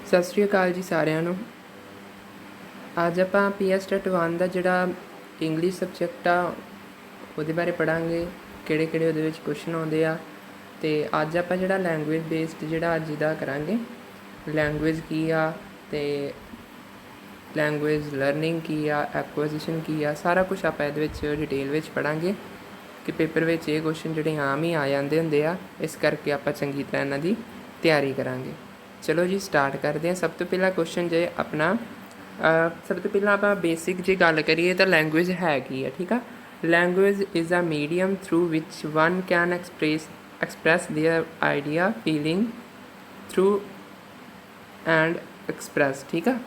ਸਤਿ ਸ਼੍ਰੀ ਅਕਾਲ ਜੀ ਸਾਰਿਆਂ ਨੂੰ। ਅੱਜ ਆਪਾਂ PS ਟੈਟ 1 ਦਾ ਜਿਹੜਾ ਇੰਗਲਿਸ਼ ਸਬਜੈਕਟ ਆ ਉਹਦੇ ਬਾਰੇ ਪੜ੍ਹਾਂਗੇ, ਕਿਹੜੇ ਕਿਹੜੇ ਉਹਦੇ ਵਿੱਚ ਕੁਐਸਚਨ ਆਉਂਦੇ ਆ। ਅਤੇ ਅੱਜ ਆਪਾਂ ਜਿਹੜਾ ਲੈਂਗੁਏਜ ਬੇਸਡ ਜਿਹੜਾ ਅੱਜ ਦਾ ਕਰਾਂਗੇ, ਲੈਂਗੁਏਜ ਕੀ ਆ ਅਤੇ ਲੈਂਗੁਏਜ ਲਰਨਿੰਗ ਕੀ ਆ, ਐਕੁਆਜੀਸ਼ਨ ਕੀ ਆ, ਸਾਰਾ ਕੁਛ ਆਪਾਂ ਇਹਦੇ ਵਿੱਚ ਡਿਟੇਲ ਵਿੱਚ ਪੜ੍ਹਾਂਗੇ ਕਿ ਪੇਪਰ ਵਿੱਚ ਇਹ ਕੁਐਸਚਨ ਜਿਹੜੇ ਆਮ ਹੀ ਆ ਜਾਂਦੇ ਹੁੰਦੇ ਆ, ਇਸ ਕਰਕੇ ਆਪਾਂ ਚੰਗੀ ਤਰ੍ਹਾਂ ਇਹਨਾਂ ਦੀ ਤਿਆਰੀ ਕਰਾਂਗੇ। ਚਲੋ ਜੀ ਸਟਾਰਟ ਕਰਦੇ ਹਾਂ। ਸਭ ਤੋਂ ਪਹਿਲਾ ਕੁਐਸਚਨ ਜੇ ਆਪਣਾ ਸਭ ਤੋਂ ਪਹਿਲਾਂ ਆਪਾਂ ਬੇਸਿਕ ਜੇ ਗੱਲ ਕਰੀਏ ਤਾਂ ਲੈਂਗੁਏਜ ਹੈ ਕੀ ਹੈ, ਠੀਕ ਆ। Language is a medium through which one can express their idea, feeling through and express, ਠੀਕ ਆ।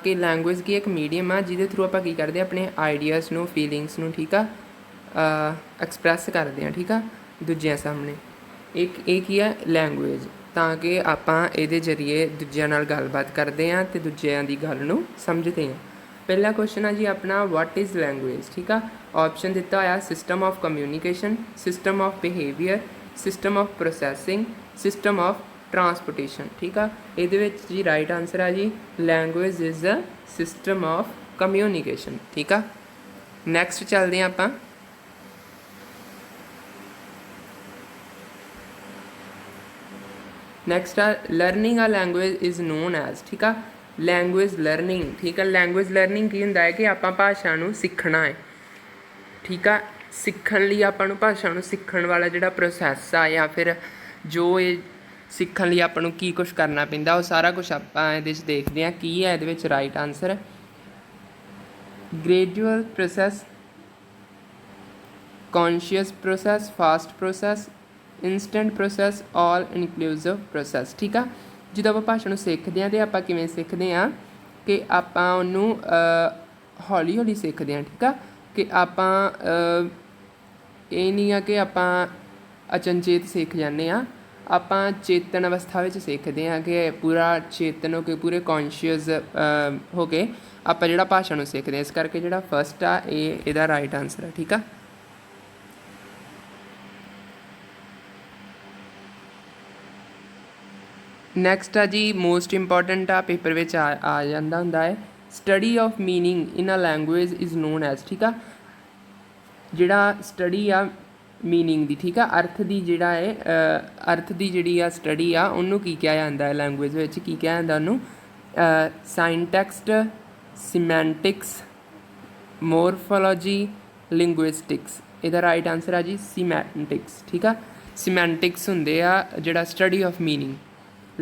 ਕਿ ਲੈਂਗੁਏਜ ਕੀ ਇੱਕ ਮੀਡੀਅਮ ਆ ਜਿਹਦੇ ਥਰੂ ਆਪਾਂ ਕੀ ਕਰਦੇ ਹਾਂ, ਆਪਣੇ ਆਈਡੀਆਜ਼ ਨੂੰ, ਫੀਲਿੰਗਸ ਨੂੰ, ਠੀਕ ਆ, ਐਕਸਪ੍ਰੈਸ ਕਰਦੇ ਹਾਂ, ਠੀਕ ਆ, ਦੂਜਿਆਂ ਸਾਹਮਣੇ। ਇਹ ਕੀ ਆ ਲੈਂਗੁਏਜ, ਤਾਂ ਕਿ ਆਪਾਂ ਇਹਦੇ ਜ਼ਰੀਏ ਦੂਜਿਆਂ ਨਾਲ ਗੱਲਬਾਤ ਕਰਦੇ ਹਾਂ ਅਤੇ ਦੂਜਿਆਂ ਦੀ ਗੱਲ ਨੂੰ ਸਮਝਦੇ ਹਾਂ। ਪਹਿਲਾ ਕੁਐਸਚਨ ਆ ਜੀ ਆਪਣਾ, ਵਾਟ ਇਜ਼ ਲੈਂਗੁਏਜ, ਠੀਕ ਆ। ਆਪਸ਼ਨ ਦਿੱਤਾ ਹੋਇਆ system of communication, system of behaviour, system of processing, system of transportation, ਠੀਕ ਆ। ਇਹਦੇ ਵਿੱਚ ਜੀ ਰਾਈਟ ਆਨਸਰ ਆ ਜੀ language is a system of communication, ਠੀਕ ਆ। ਨੈਕਸਟ ਚੱਲਦੇ ਹਾਂ ਆਪਾਂ। ਨੈਕਸਟ ਆ ਲਰਨਿੰਗ ਆ ਲੈਂਗੁਏਜ ਇਜ਼ ਨੋਨ ਐਜ਼, ਠੀਕ ਆ। ਲੈਂਗੁਏਜ ਲਰਨਿੰਗ, ਠੀਕ ਆ। ਲੈਂਗੁਏਜ ਲਰਨਿੰਗ ਕੀ ਹੁੰਦਾ ਹੈ ਕਿ ਆਪਾਂ ਭਾਸ਼ਾ ਨੂੰ ਸਿੱਖਣਾ ਹੈ, ਠੀਕ ਆ। ਸਿੱਖਣ ਲਈ ਆਪਾਂ ਨੂੰ ਭਾਸ਼ਾ ਨੂੰ ਸਿੱਖਣ ਵਾਲਾ ਜਿਹੜਾ ਪ੍ਰੋਸੈਸ ਆ ਜਾਂ ਫਿਰ ਜੋ ਇਹ ਸਿੱਖਣ ਲਈ ਆਪਾਂ ਨੂੰ ਕੀ ਕੁਛ ਕਰਨਾ ਪੈਂਦਾ, ਉਹ ਸਾਰਾ ਕੁਛ ਆਪਾਂ ਇਹਦੇ 'ਚ ਦੇਖਦੇ ਹਾਂ ਕੀ ਹੈ ਇਹਦੇ ਵਿੱਚ right answer. Gradual process, conscious process, fast process, instant process, all inclusive process, ਠੀਕ ਆ। ਜਦੋਂ ਆਪਾਂ ਭਾਸ਼ਾ ਨੂੰ ਸਿੱਖਦੇ ਹਾਂ ਤਾਂ ਆਪਾਂ ਕਿਵੇਂ ਸਿੱਖਦੇ ਹਾਂ ਕਿ ਆਪਾਂ ਉਹਨੂੰ ਹੌਲੀ ਹੌਲੀ ਸਿੱਖਦੇ ਹਾਂ, ਠੀਕ ਆ। ਕਿ ਆਪਾਂ ਇਹ ਨਹੀਂ ਆ ਕਿ ਆਪਾਂ ਅਚਨਚੇਤ ਸਿੱਖ ਜਾਂਦੇ ਹਾਂ, ਆਪਾਂ ਚੇਤਨ ਅਵਸਥਾ ਵਿੱਚ ਸਿੱਖਦੇ ਹਾਂ ਕਿ ਪੂਰਾ ਚੇਤਨ ਹੋ ਕੇ, ਪੂਰੇ ਕੌਨਸ਼ੀਅਸ ਹੋ ਕੇ ਆਪਾਂ ਜਿਹੜਾ ਭਾਸ਼ਾ ਨੂੰ ਸਿੱਖਦੇ ਹਾਂ। ਇਸ ਕਰਕੇ ਜਿਹੜਾ ਫਸਟ ਆ ਇਹਦਾ ਰਾਈਟ ਆਨਸਰ ਆ, ਠੀਕ ਆ। ਨੈਕਸਟ ਆ ਜੀ ਮੋਸਟ ਇੰਪੋਰਟੈਂਟ ਆ, ਪੇਪਰ ਵਿੱਚ ਆ ਜਾਂਦਾ ਹੁੰਦਾ ਹੈ, study of meaning in a language is known as, ਠੀਕ ਆ। ਜਿਹੜਾ ਸਟੱਡੀ ਆ ਮੀਨਿੰਗ ਦੀ, ਠੀਕ ਆ, ਅਰਥ ਦੀ ਜਿਹੜਾ ਹੈ ਅਰਥ ਦੀ ਜਿਹੜੀ ਆ ਸਟੱਡੀ ਆ ਉਹਨੂੰ ਕੀ ਕਿਹਾ ਜਾਂਦਾ ਹੈ ਲੈਂਗੁਏਜ ਵਿੱਚ, ਕੀ ਕਿਹਾ ਜਾਂਦਾ ਉਹਨੂੰ, ਸਾਇੰਟੈਕਸਟ, ਸਿਮੈਂਟਿਕਸ, ਮੋਰਫੋਲੋਜੀ, ਲਿੰਗੁਇਸਟਿਕਸ। ਇਹਦਾ ਰਾਈਟ ਆਨਸਰ ਆ ਜੀ ਸਿਮੈਂਟਿਕਸ, ਠੀਕ ਆ। ਸਿਮੈਂਟਿਕਸ ਹੁੰਦੇ ਆ ਜਿਹੜਾ study of meaning.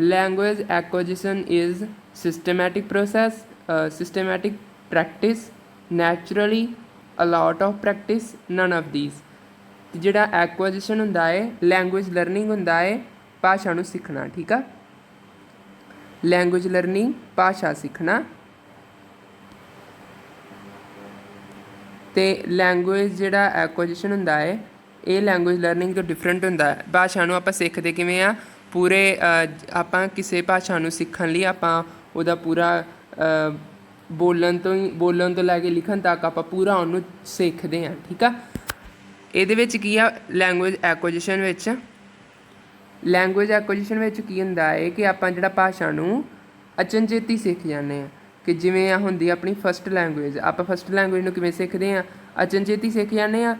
Language acquisition is systematic process, systematic practice, naturally, a lot of practice, none of these। ਜਿਹੜਾ ਐਕੁਆਜੀਸ਼ਨ ਹੁੰਦਾ ਹੈ, ਲੈਂਗੁਏਜ ਲਰਨਿੰਗ ਹੁੰਦਾ ਹੈ ਭਾਸ਼ਾ ਨੂੰ ਸਿੱਖਣਾ, ਠੀਕ ਆ। ਲੈਂਗੁਏਜ ਲਰਨਿੰਗ ਭਾਸ਼ਾ ਸਿੱਖਣਾ, ਅਤੇ ਲੈਂਗੁਏਜ ਜਿਹੜਾ ਐਕੁਆਜੀਸ਼ਨ ਹੁੰਦਾ ਹੈ ਇਹ ਲੈਂਗੁਏਜ ਲਰਨਿੰਗ ਤੋਂ ਡਿਫਰੈਂਟ ਹੁੰਦਾ ਹੈ। ਭਾਸ਼ਾ ਨੂੰ ਆਪਾਂ ਸਿੱਖਦੇ ਕਿਵੇਂ ਆ, ਪੂਰੇ ਆਪਾਂ ਕਿਸੇ ਭਾਸ਼ਾ ਨੂੰ ਸਿੱਖਣ ਲਈ ਆਪਾਂ ਉਹਦਾ ਪੂਰਾ ਬੋਲਣ ਤੋਂ ਲੈ ਕੇ ਲਿਖਣ ਤੱਕ ਆਪਾਂ ਪੂਰਾ ਉਹਨੂੰ ਸਿੱਖਦੇ ਹਾਂ, ਠੀਕ ਆ। ਇਹਦੇ ਵਿੱਚ ਕੀ ਆ ਲੈਂਗੁਏਜ ਐਕੁਆਜੀਸ਼ਨ ਵਿੱਚ ਕੀ ਹੁੰਦਾ ਹੈ ਕਿ ਆਪਾਂ ਜਿਹੜਾ ਭਾਸ਼ਾ ਨੂੰ ਅਚਨਚੇਤੀ ਸਿੱਖ ਜਾਂਦੇ ਹਾਂ। ਕਿ ਜਿਵੇਂ ਆ ਹੁੰਦੀ ਆਪਣੀ ਫਸਟ ਲੈਂਗੁਏਜ, ਆਪਾਂ ਫਸਟ ਲੈਂਗੁਏਜ ਨੂੰ ਕਿਵੇਂ ਸਿੱਖਦੇ ਹਾਂ, ਅਚਨਚੇਤੀ ਸਿੱਖ ਜਾਂਦੇ ਹਾਂ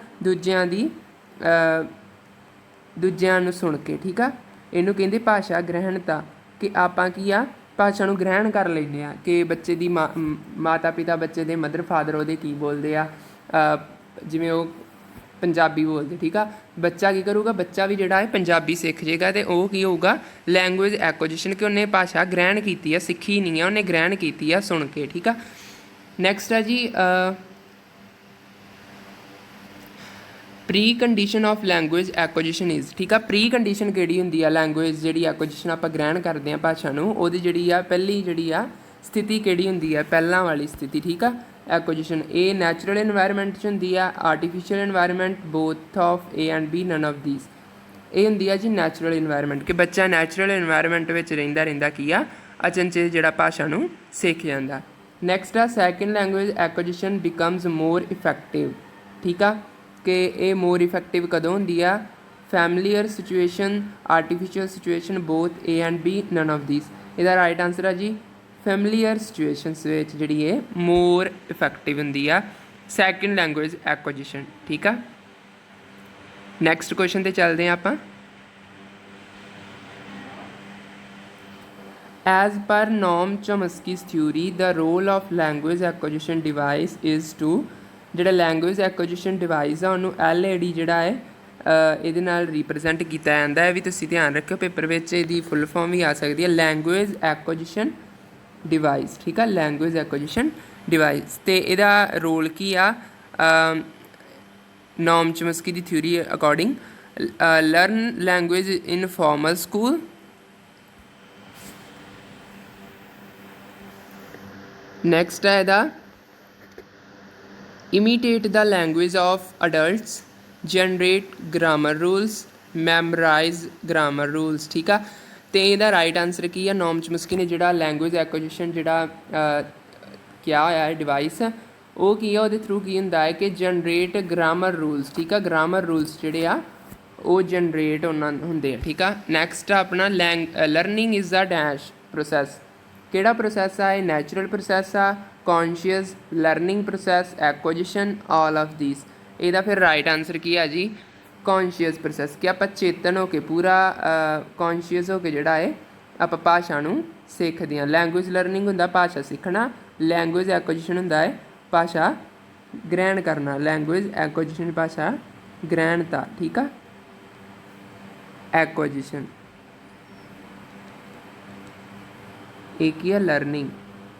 ਦੂਜਿਆਂ ਨੂੰ ਸੁਣ ਕੇ, ਠੀਕ ਆ। ਇਹਨੂੰ ਕਹਿੰਦੇ ਭਾਸ਼ਾ ਗ੍ਰਹਿਣਤਾ, ਕਿ ਆਪਾਂ ਕੀ ਆ ਭਾਸ਼ਾ ਨੂੰ ਗ੍ਰਹਿਣ ਕਰ ਲੈਂਦੇ ਹਾਂ। ਕਿ ਬੱਚੇ ਦੀ ਮਾਤਾ ਪਿਤਾ, ਬੱਚੇ ਦੇ ਮਦਰ ਫਾਦਰ ਉਹਦੇ ਕੀ ਬੋਲਦੇ ਆ, ਜਿਵੇਂ ਉਹ ਪੰਜਾਬੀ ਬੋਲਦੇ, ਠੀਕ ਆ। ਬੱਚਾ ਕੀ ਕਰੂਗਾ, ਬੱਚਾ ਵੀ ਜਿਹੜਾ ਹੈ ਪੰਜਾਬੀ ਸਿੱਖ ਜਾਏਗਾ ਅਤੇ ਉਹ ਕੀ ਹੋਊਗਾ ਲੈਂਗੁਏਜ ਐਕੁਆਜੀਸ਼ਨ, ਕਿ ਉਹਨੇ ਭਾਸ਼ਾ ਗ੍ਰਹਿਣ ਕੀਤੀ ਆ, ਸਿੱਖੀ ਨਹੀਂ ਆ, ਉਹਨੇ ਗ੍ਰਹਿਣ ਕੀਤੀ ਆ ਸੁਣ ਕੇ, ਠੀਕ ਆ। ਨੈਕਸਟ ਆ ਜੀ precondition of language acquisition is, ਠੀਕ ਆ। ਪ੍ਰੀ ਕੰਡੀਸ਼ਨ ਕਿਹੜੀ ਹੁੰਦੀ ਆ ਲੈਂਗੁਏਜ ਜਿਹੜੀ ਐਕੁਆਜੀਸ਼ਨ ਆਪਾਂ ਗ੍ਰਹਿਣ ਕਰਦੇ ਹਾਂ ਭਾਸ਼ਾ ਨੂੰ, ਉਹਦੀ ਜਿਹੜੀ ਆ ਪਹਿਲੀ ਜਿਹੜੀ ਆ ਸਥਿਤੀ ਕਿਹੜੀ ਹੁੰਦੀ ਆ, ਪਹਿਲਾਂ ਵਾਲੀ ਸਥਿਤੀ, ਠੀਕ ਆ। ਐਕੁਆਜੀਸ਼ਨ ਇਹ ਨੈਚੁਰਲ ਇਨਵਾਇਰਮੈਂਟ 'ਚ ਹੁੰਦੀ ਆ, artificial environment, both of A and B, none of ਦੀਸ। ਇਹ ਹੁੰਦੀ ਆ ਜੀ ਨੈਚੁਰਲ ਇਨਵਾਇਰਮੈਂਟ, ਕਿ ਬੱਚਾ ਨੈਚੁਰਲ ਇਨਵਾਇਰਮੈਂਟ ਵਿੱਚ ਰਹਿੰਦਾ ਕੀ ਆ ਅਚਨਚੇਤ ਜਿਹੜਾ ਭਾਸ਼ਾ ਨੂੰ ਸਿੱਖ ਜਾਂਦਾ। ਨੈਕਸਟ ਆ second language acquisition becomes more effective, ਠੀਕ ਆ। ਕਿ ਇਹ ਮੋਰ ਇਫੈਕਟਿਵ ਕਦੋਂ ਹੁੰਦੀ ਆ, familiar situation, artificial situation, both A and B, none of these. ਇਹਦਾ ਰਾਈਟ ਆਂਸਰ ਆ ਜੀ ਫੈਮਲੀਅਰ ਸਿਚੁਏਸ਼ਨਸ ਵਿੱਚ ਜਿਹੜੀ ਇਹ ਮੋਰ ਇਫੈਕਟਿਵ ਹੁੰਦੀ ਆ ਸੈਕਿੰਡ ਲੈਂਗੁਏਜ ਐਕੁਜੀਸ਼ਨ। ਠੀਕ ਆ, ਨੈਕਸਟ ਕੁਐਸਚਨ 'ਤੇ ਚੱਲਦੇ ਹਾਂ ਆਪਾਂ। As per Noam Chomsky's theory, the role of language acquisition device is to ਜਿਹੜਾ ਲੈਂਗੁਏਜ ਐਕੁਜੀਸ਼ਨ ਡਿਵਾਈਸ ਆ ਉਹਨੂੰ LAD ਜਿਹੜਾ ਹੈ ਇਹਦੇ ਨਾਲ ਰਿਪਰੈਜ਼ੈਂਟ ਕੀਤਾ ਜਾਂਦਾ ਹੈ। ਵੀ ਤੁਸੀਂ ਧਿਆਨ ਰੱਖਿਓ ਪੇਪਰ ਵਿੱਚ ਇਹਦੀ ਫੁੱਲ ਫਾਰਮ ਵੀ ਆ ਸਕਦੀ ਹੈ ਲੈਂਗੁਏਜ ਐਕੁਜੀਸ਼ਨ ਡਿਵਾਈਸ। ਠੀਕ ਆ, ਲੈਂਗੁਏਜ ਐਕੁਜੀਸ਼ਨ ਡਿਵਾਈਸ। ਅਤੇ ਇਹਦਾ ਰੋਲ ਕੀ ਆ ਨੋਮ ਚੋਮਸਕੀ ਦੀ ਥਿਊਰੀ ਅਕੋਰਡਿੰਗ? ਲਰਨ ਲੈਂਗੁਏਜ ਇਨ ਫਾਰਮਲ ਸਕੂਲ, ਨੈਕਸਟ ਹੈ ਇਹਦਾ imitate the language of adults, generate grammar rules, memorize grammar rules। ਠੀਕ ਆ, ਅਤੇ ਇਹਦਾ ਰਾਈਟ ਆਂਸਰ ਕੀ ਆ? ਨੋਮ ਚੋਮਸਕੀ ਨੇ ਜਿਹੜਾ ਲੈਂਗੁਏਜ ਐਕੁਜੀਸ਼ਨ ਜਿਹੜਾ ਕਿਹਾ ਹੋਇਆ ਹੈ ਡਿਵਾਈਸ, ਉਹ ਕੀ ਆ? ਉਹਦੇ ਥਰੂ ਕੀ ਹੁੰਦਾ ਹੈ ਕਿ ਜਨਰੇਟ ਗ੍ਰਾਮਰ ਰੂਲਸ। ਠੀਕ ਆ, ਗ੍ਰਾਮਰ ਰੂਲਸ ਜਿਹੜੇ ਆ ਉਹ ਜਨਰੇਟ ਉਹਨਾਂ ਹੁੰਦੇ ਆ। ਠੀਕ ਆ, ਨੈਕਸਟ ਆਪਣਾ learning is the dash process. ਕਿਹੜਾ ਪ੍ਰੋਸੈਸ ਆ ਇਹ? ਨੈਚੁਰਲ ਪ੍ਰੋਸੈਸ ਆ, conscious, learning process, acquisition, all of ਦੀਸ। ਇਹਦਾ ਫਿਰ ਰਾਈਟ ਆਂਸਰ ਕੀ ਆ ਜੀ? Conscious process. ਕਿ ਆਪਾਂ ਚੇਤਨ ਹੋ ਕੇ ਪੂਰਾ ਕੌਨਸ਼ੀਅਸ ਹੋ ਕੇ ਜਿਹੜਾ ਹੈ ਆਪਾਂ ਭਾਸ਼ਾ ਨੂੰ ਸਿੱਖਦੇ ਹਾਂ। ਲੈਂਗੁਏਜ ਲਰਨਿੰਗ ਹੁੰਦਾ ਭਾਸ਼ਾ ਸਿੱਖਣਾ, ਲੈਂਗੁਏਜ ਐਕੁਜੀਸ਼ਨ ਹੁੰਦਾ ਹੈ ਭਾਸ਼ਾ ਗ੍ਰਹਿਣ ਕਰਨਾ। ਲੈਂਗੁਏਜ ਐਕੁਜੀਸ਼ਨ ਭਾਸ਼ਾ ਗ੍ਰਹਿਣਤਾ। ਠੀਕ ਆ, ਐਕੁਜੀਸ਼ਨ ਇਹ ਕੀ ਆ? ਲਰਨਿੰਗ।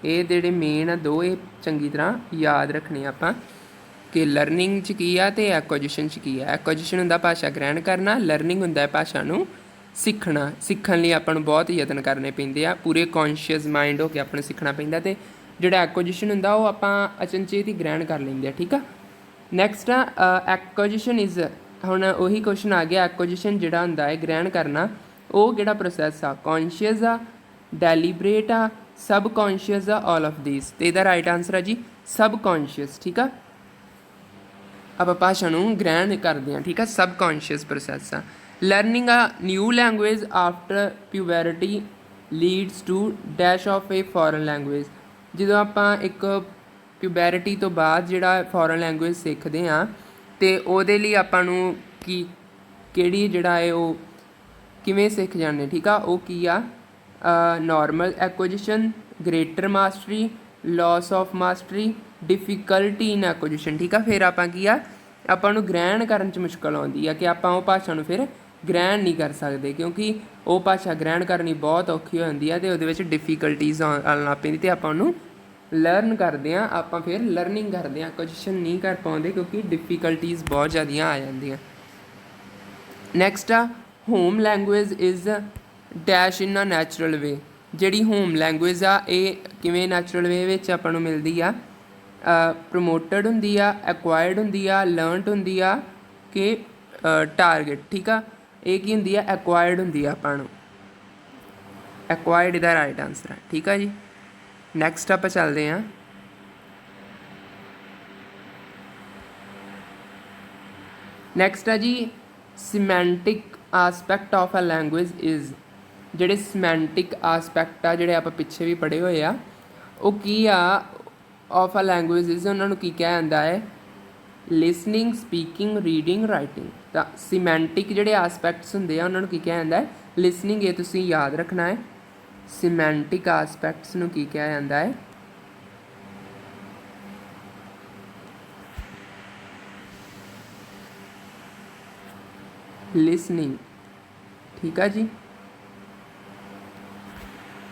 ਇਹ ਜਿਹੜੇ ਮੇਨ ਆ ਦੋ, ਇਹ ਚੰਗੀ ਤਰ੍ਹਾਂ ਯਾਦ ਰੱਖਣੇ ਆਪਾਂ ਕਿ ਲਰਨਿੰਗ 'ਚ ਕੀ ਆ ਅਤੇ ਐਕੁਜੀਸ਼ਨ 'ਚ ਕੀ ਆ। ਐਕੁਜੀਸ਼ਨ ਹੁੰਦਾ ਭਾਸ਼ਾ ਗ੍ਰਹਿਣ ਕਰਨਾ, ਲਰਨਿੰਗ ਹੁੰਦਾ ਭਾਸ਼ਾ ਨੂੰ ਸਿੱਖਣਾ। ਸਿੱਖਣ ਲਈ ਆਪਾਂ ਨੂੰ ਬਹੁਤ ਯਤਨ ਕਰਨੇ ਪੈਂਦੇ ਆ, ਪੂਰੇ ਕੌਨਸ਼ੀਅਸ ਮਾਈਂਡ ਹੋ ਕੇ ਆਪਾਂ ਨੂੰ ਸਿੱਖਣਾ ਪੈਂਦਾ। ਅਤੇ ਜਿਹੜਾ ਐਕੁਜੀਸ਼ਨ ਹੁੰਦਾ ਉਹ ਆਪਾਂ ਅਚਨਚੇਤ ਹੀ ਗ੍ਰਹਿਣ ਕਰ ਲੈਂਦੇ ਆ। ਠੀਕ ਆ, ਨੈਕਸਟ ਆ ਐਕੁਜੀਸ਼ਨ ਇਜ਼। ਹੁਣ ਉਹੀ ਕੁਐਸਚਨ ਆ ਗਿਆ, ਐਕੁਜੀਸ਼ਨ ਜਿਹੜਾ ਹੁੰਦਾ ਹੈ ਗ੍ਰਹਿਣ ਕਰਨਾ, ਉਹ ਕਿਹੜਾ ਪ੍ਰੋਸੈਸ ਆ? ਕੌਨਸ਼ੀਅਸ ਆ, ਡੈਲੀਬਰੇਟ ਆ, ਸਬ ਕੌਨਸ਼ੀਅਸ ਆ, ਆਲ ਆਫ ਦੀਸ। ਅਤੇ ਇਹਦਾ ਰਾਈਟ ਆਂਸਰ ਆ ਜੀ ਸਬ ਕੌਨਸ਼ੀਅਸ। ਠੀਕ ਆ, ਆਪਾਂ ਭਾਸ਼ਾ ਨੂੰ ਗ੍ਰਹਿਣ ਕਰਦੇ ਹਾਂ। ਠੀਕ ਆ, ਸਬ ਕੌਨਸ਼ੀਅਸ ਪ੍ਰੋਸੈਸ ਆ। Learning a new language after puberty leads to dash of a foreign language. ਜਦੋਂ ਆਪਾਂ ਇੱਕ ਪਿਊਬੈਰਿਟੀ ਤੋਂ ਬਾਅਦ ਜਿਹੜਾ ਫੋਰਨ ਲੈਂਗੁਏਜ ਸਿੱਖਦੇ ਹਾਂ ਅਤੇ ਉਹਦੇ ਲਈ ਆਪਾਂ ਨੂੰ ਕਿਹੜੀ ਜਿਹੜਾ ਹੈ ਉਹ ਕਿਵੇਂ ਸਿੱਖ ਜਾਂਦੇ? ਠੀਕ ਆ, ਉਹ ਕੀ ਆ? Normal acquisition, greater mastery, loss of mastery, difficulty in acquisition. ਠੀਕ ਆ, ਫਿਰ ਆਪਾਂ ਕੀ ਆ? ਆਪਾਂ ਨੂੰ ਗ੍ਰਹਿਣ ਕਰਨ 'ਚ ਮੁਸ਼ਕਿਲ ਆਉਂਦੀ ਆ ਕਿ ਆਪਾਂ ਉਹ ਭਾਸ਼ਾ ਨੂੰ ਫਿਰ ਗ੍ਰਹਿਣ ਨਹੀਂ ਕਰ ਸਕਦੇ, ਕਿਉਂਕਿ ਉਹ ਭਾਸ਼ਾ ਗ੍ਰਹਿਣ ਕਰਨੀ ਬਹੁਤ ਔਖੀ ਹੋ ਜਾਂਦੀ ਆ ਅਤੇ ਉਹਦੇ ਵਿੱਚ ਡਿਫੀਕਲਟੀਜ਼ ਆਉਣ ਲੱਗ ਪੈਂਦੀ ਅਤੇ ਆਪਾਂ ਉਹਨੂੰ ਲਰਨ ਕਰਦੇ ਹਾਂ। ਆਪਾਂ ਫਿਰ ਲਰਨਿੰਗ ਕਰਦੇ ਹਾਂ, ਐਕੁਜੀਸ਼ਨ ਨਹੀਂ ਕਰ ਪਾਉਂਦੇ ਕਿਉਂਕਿ ਡਿਫੀਕਲਟੀਜ਼ ਬਹੁਤ ਜ਼ਿਆਦੀਆਂ ਆ ਜਾਂਦੀਆਂ। ਨੈਕਸਟ ਆ home language is dash in a natural way. ਜਿਹੜੀ ਹੋਮ ਲੈਂਗੁਏਜ ਆ ਇਹ ਕਿਵੇਂ ਨੈਚੁਰਲ ਵੇ ਵਿੱਚ ਆਪਾਂ ਨੂੰ ਮਿਲਦੀ ਆ? ਪ੍ਰਮੋਟਡ ਹੁੰਦੀ ਆ, ਐਕਵਾਇਰਡ ਹੁੰਦੀ ਆ, ਲਰਨਡ ਹੁੰਦੀ ਆ ਕਿ ਟਾਰਗੇਟ। ਠੀਕ ਆ, ਇਹ ਕੀ ਹੁੰਦੀ ਆ? ਐਕਵਾਇਰਡ ਹੁੰਦੀ ਆ ਆਪਾਂ ਨੂੰ, ਐਕਵਾਇਰਡ ਇਹਦਾ ਰਾਈਟ ਆਂਸਰ ਹੈ। ਠੀਕ ਆ ਜੀ, ਨੈਕਸਟ ਆਪਾਂ ਚੱਲਦੇ ਹਾਂ। ਨੈਕਸਟ ਆ ਜੀ semantic aspect of a language is. ਜਿਹੜੇ ਸਿਮੈਂਟਿਕ ਆਸਪੈਕਟ ਆ ਜਿਹੜੇ ਆਪਾਂ ਪਿੱਛੇ ਵੀ ਪੜ੍ਹੇ ਹੋਏ ਆ, ਉਹ ਕੀ ਆ? ਆਫ ਅ ਲੈਂਗੁਏਜ ਇਜ਼ ਉਹਨਾਂ ਨੂੰ ਕੀ ਕਿਹਾ ਜਾਂਦਾ ਹੈ? Listening, speaking, reading, writing. ਤਾਂ ਸਿਮੈਂਟਿਕ ਜਿਹੜੇ ਆਸਪੈਕਟਸ ਹੁੰਦੇ ਆ ਉਹਨਾਂ ਨੂੰ ਕੀ ਕਿਹਾ ਜਾਂਦਾ ਹੈ? ਲਿਸਨਿੰਗ। ਇਹ ਤੁਸੀਂ ਯਾਦ ਰੱਖਣਾ ਹੈ, ਸਿਮੈਂਟਿਕ ਆਸਪੈਕਟਸ ਨੂੰ ਕੀ ਕਿਹਾ ਜਾਂਦਾ ਹੈ? ਲਿਸਨਿੰਗ। ਠੀਕ ਆ ਜੀ,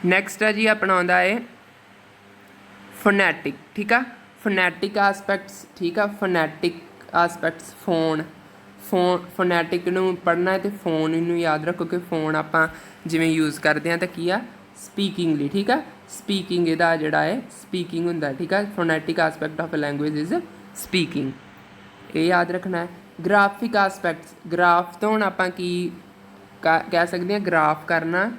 ਨੈਕਸਟ ਆ ਜੀ ਆਪਣਾ ਆਉਂਦਾ ਹੈ ਫੋਨੈਟਿਕ। ਠੀਕ ਆ, ਫੋਨੈਟਿਕ ਆਸਪੈਕਟਸ। ਠੀਕ ਆ, ਫੋਨੈਟਿਕ ਆਸਪੈਕਟਸ ਫੋਨੈਟਿਕ ਨੂੰ ਪੜ੍ਹਨਾ ਹੈ ਅਤੇ ਫੋਨ ਨੂੰ ਯਾਦ ਰੱਖੋ ਕਿ ਫੋਨ ਆਪਾਂ ਜਿਵੇਂ ਯੂਜ਼ ਕਰਦੇ ਹਾਂ ਤਾਂ ਕੀ ਆ? ਸਪੀਕਿੰਗ ਲਈ। ਠੀਕ ਆ, ਸਪੀਕਿੰਗ ਇਹਦਾ ਜਿਹੜਾ ਹੈ ਸਪੀਕਿੰਗ ਹੁੰਦਾ। ਠੀਕ ਆ, phonetic aspect of a language is speaking. ਇਹ ਯਾਦ ਰੱਖਣਾ ਹੈ। ਗ੍ਰਾਫਿਕ ਆਸਪੈਕਟਸ। ਗ੍ਰਾਫ ਤੋਂ ਹੁਣ ਆਪਾਂ ਕੀ ਕਹਿ ਸਕਦੇ ਹਾਂ? ਗ੍ਰਾਫ ਕਰਨਾ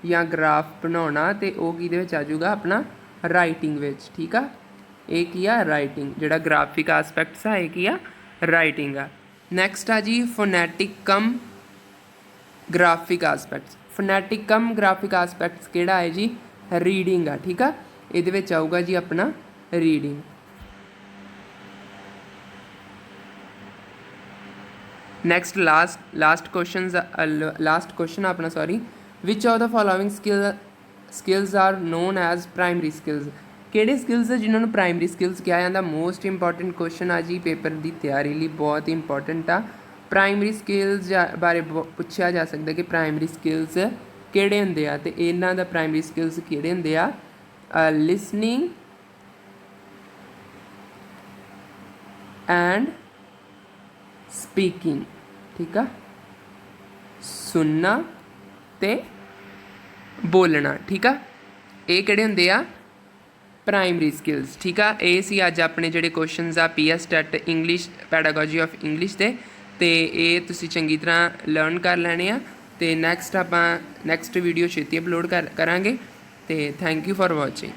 ਜਾਂ ਗ੍ਰਾਫ ਬਣਾਉਣਾ, ਅਤੇ ਉਹ ਕਿਹਦੇ ਵਿੱਚ ਆ ਜਾਊਗਾ? ਆਪਣਾ ਰਾਈਟਿੰਗ ਵਿੱਚ। ਠੀਕ ਆ, ਇਹ ਕੀ ਆ? ਰਾਈਟਿੰਗ। ਜਿਹੜਾ ਗ੍ਰਾਫਿਕ ਆਸਪੈਕਟਸ ਆ ਇਹ ਕੀ ਆ? ਰਾਈਟਿੰਗ ਆ। ਨੈਕਸਟ ਆ ਜੀ ਫੋਨੈਟਿਕ ਕਮ ਗ੍ਰਾਫਿਕ ਆਸਪੈਕਟਸ। ਫੋਨੈਟਿਕ ਕਮ ਗ੍ਰਾਫਿਕ ਆਸਪੈਕਟਸ ਕਿਹੜਾ ਹੈ ਜੀ? ਰੀਡਿੰਗ ਆ। ਠੀਕ ਆ, ਇਹਦੇ ਵਿੱਚ ਆਊਗਾ ਜੀ ਆਪਣਾ ਰੀਡਿੰਗ। ਨੈਕਸਟ ਲਾਸਟ ਕੁਐਸਚਨ ਆਪਣਾ sorry, which of the following skills are known as primary skills. ਕਿਹੜੇ ਸਕਿੱਲਸ ਆ ਜਿਨ੍ਹਾਂ ਨੂੰ ਪ੍ਰਾਇਮਰੀ ਸਕਿੱਲਸ ਕਿਹਾ ਜਾਂਦਾ? ਮੋਸਟ ਇੰਪੋਰਟੈਂਟ ਕੁਐਸਚਨ ਆ ਜੀ ਪੇਪਰ ਦੀ ਤਿਆਰੀ ਲਈ, ਬਹੁਤ ਹੀ ਇੰਪੋਰਟੈਂਟ ਆ। ਪ੍ਰਾਇਮਰੀ ਸਕਿੱਲਸ ਬਾਰੇ ਪੁੱਛਿਆ ਜਾ ਸਕਦਾ ਕਿ ਪ੍ਰਾਇਮਰੀ ਸਕਿੱਲਸ ਕਿਹੜੇ ਹੁੰਦੇ ਆ, ਅਤੇ ਇਹਨਾਂ ਦਾ ਪ੍ਰਾਇਮਰੀ ਸਕਿੱਲਸ ਕਿਹੜੇ ਹੁੰਦੇ ਆ? Listening and speaking. ਠੀਕ ਆ, ਸੁਣਨਾ ਅਤੇ ਬੋਲਣਾ। ਠੀਕ ਆ, ਇਹ ਕਿਹੜੇ ਹੁੰਦੇ ਆ? Primary skills. ਠੀਕ ਆ, ਇਹ ਸੀ ਅੱਜ ਆਪਣੇ ਜਿਹੜੇ ਕੁਐਸਚਨਸ ਆ PS TET English pedagogy of English ਦੇ, ਅਤੇ ਇਹ ਤੁਸੀਂ ਚੰਗੀ ਤਰ੍ਹਾਂ ਲਰਨ ਕਰ ਲੈਣੇ ਆ। ਅਤੇ ਨੈਕਸਟ ਵੀਡੀਓ ਛੇਤੀ ਅਪਲੋਡ ਕਰਾਂਗੇ। ਅਤੇ ਥੈਂਕ ਯੂ ਫॉर ਵਾਚਿੰਗ।